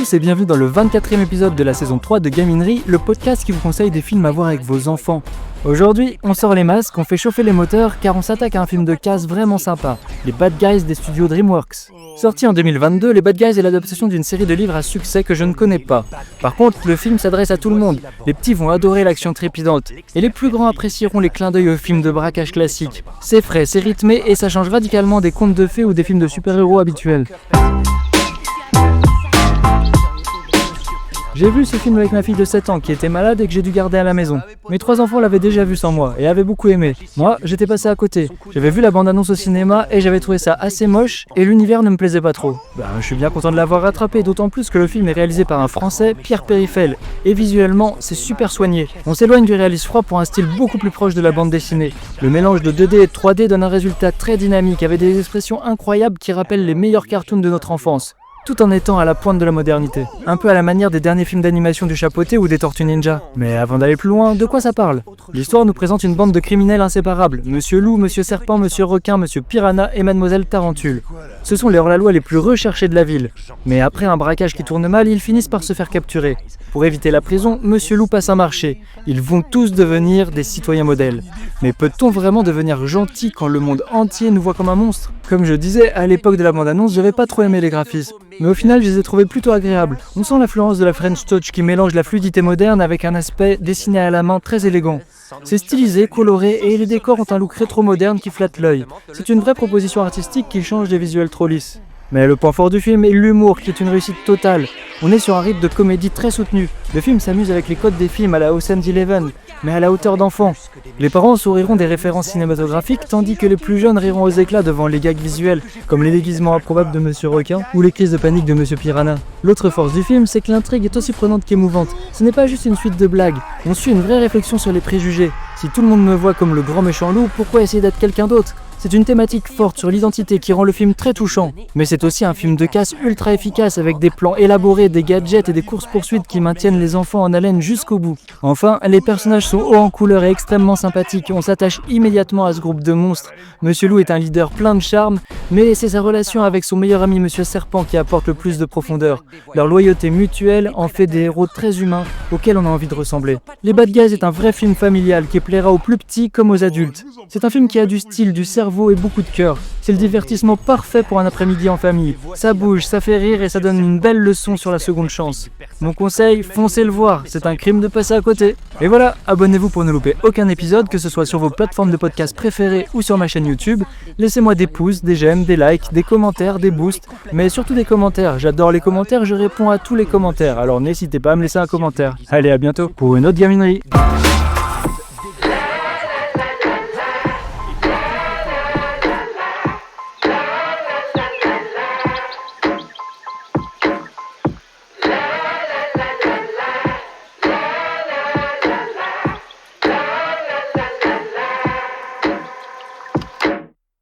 tous et bienvenue dans le 24e épisode de la saison 3 de Gaminerie, le podcast qui vous conseille des films à voir avec vos enfants. Aujourd'hui, on sort les masques, on fait chauffer les moteurs car on s'attaque à un film de casse vraiment sympa, Les Bad Guys des studios DreamWorks. Sorti en 2022, Les Bad Guys est l'adaptation d'une série de livres à succès que je ne connais pas. Par contre, le film s'adresse à tout le monde. Les petits vont adorer l'action trépidante et les plus grands apprécieront les clins d'œil aux films de braquage classiques. C'est frais, c'est rythmé et ça change radicalement des contes de fées ou des films de super-héros habituels. J'ai vu ce film avec ma fille de 7 ans qui était malade et que j'ai dû garder à la maison. Mes 3 enfants l'avaient déjà vu sans moi et avaient beaucoup aimé. Moi, j'étais passé à côté. J'avais vu la bande-annonce au cinéma et j'avais trouvé ça assez moche et l'univers ne me plaisait pas trop. Je suis bien content de l'avoir rattrapé, d'autant plus que le film est réalisé par un Français, Pierre Périfel, et visuellement, c'est super soigné. On s'éloigne du réalisme froid pour un style beaucoup plus proche de la bande dessinée. Le mélange de 2D et de 3D donne un résultat très dynamique avec des expressions incroyables qui rappellent les meilleurs cartoons de notre enfance, tout en étant à la pointe de la modernité. Un peu à la manière des derniers films d'animation du Chapeauté ou des Tortues Ninja. Mais avant d'aller plus loin, de quoi ça parle ? L'histoire nous présente une bande de criminels inséparables. Monsieur Loup, Monsieur Serpent, Monsieur Requin, Monsieur Piranha et Mademoiselle Tarentule. Ce sont les hors-la-loi les plus recherchés de la ville. Mais après un braquage qui tourne mal, ils finissent par se faire capturer. Pour éviter la prison, Monsieur Loup passe un marché. Ils vont tous devenir des citoyens modèles. Mais peut-on vraiment devenir gentil quand le monde entier nous voit comme un monstre ? Comme je disais, à l'époque de la bande-annonce, j'avais pas trop aimé les graphismes. Mais au final, je les ai trouvés plutôt agréables. On sent l'influence de la French Touch qui mélange la fluidité moderne avec un aspect dessiné à la main très élégant. C'est stylisé, coloré et les décors ont un look rétro-moderne qui flatte l'œil. C'est une vraie proposition artistique qui change des visuels trop lisses. Mais le point fort du film est l'humour qui est une réussite totale. On est sur un rythme de comédie très soutenu. Le film s'amuse avec les codes des films à la Ocean's 11, mais à la hauteur d'enfant. Les parents souriront des références cinématographiques tandis que les plus jeunes riront aux éclats devant les gags visuels, comme les déguisements improbables de Monsieur Requin ou les crises de panique de Monsieur Piranha. L'autre force du film, c'est que l'intrigue est aussi prenante qu'émouvante. Ce n'est pas juste une suite de blagues, on suit une vraie réflexion sur les préjugés. Si tout le monde me voit comme le grand méchant loup, pourquoi essayer d'être quelqu'un d'autre ? C'est une thématique forte sur l'identité qui rend le film très touchant. Mais c'est aussi un film de casse ultra efficace avec des plans élaborés, des gadgets et des courses-poursuites qui maintiennent les enfants en haleine jusqu'au bout. Enfin, les personnages sont hauts en couleur et extrêmement sympathiques. On s'attache immédiatement à ce groupe de monstres. Monsieur Loup est un leader plein de charme, mais c'est sa relation avec son meilleur ami Monsieur Serpent qui apporte le plus de profondeur. Leur loyauté mutuelle en fait des héros très humains auxquels on a envie de ressembler. Les Bad Guys est un vrai film familial qui plaira aux plus petits comme aux adultes. C'est un film qui a du style, du cerveau et beaucoup de cœur. C'est le divertissement parfait pour un après-midi en famille. Ça bouge, ça fait rire et ça donne une belle leçon sur la seconde chance. Mon conseil, foncez le voir, c'est un crime de passer à côté. Et voilà, abonnez-vous pour ne louper aucun épisode, que ce soit sur vos plateformes de podcast préférées ou sur ma chaîne YouTube. Laissez-moi des pouces, des j'aime, des likes, des commentaires, des boosts, mais surtout des commentaires. J'adore les commentaires, je réponds à tous les commentaires, alors n'hésitez pas à me laisser un commentaire. Allez, à bientôt pour une autre gaminerie.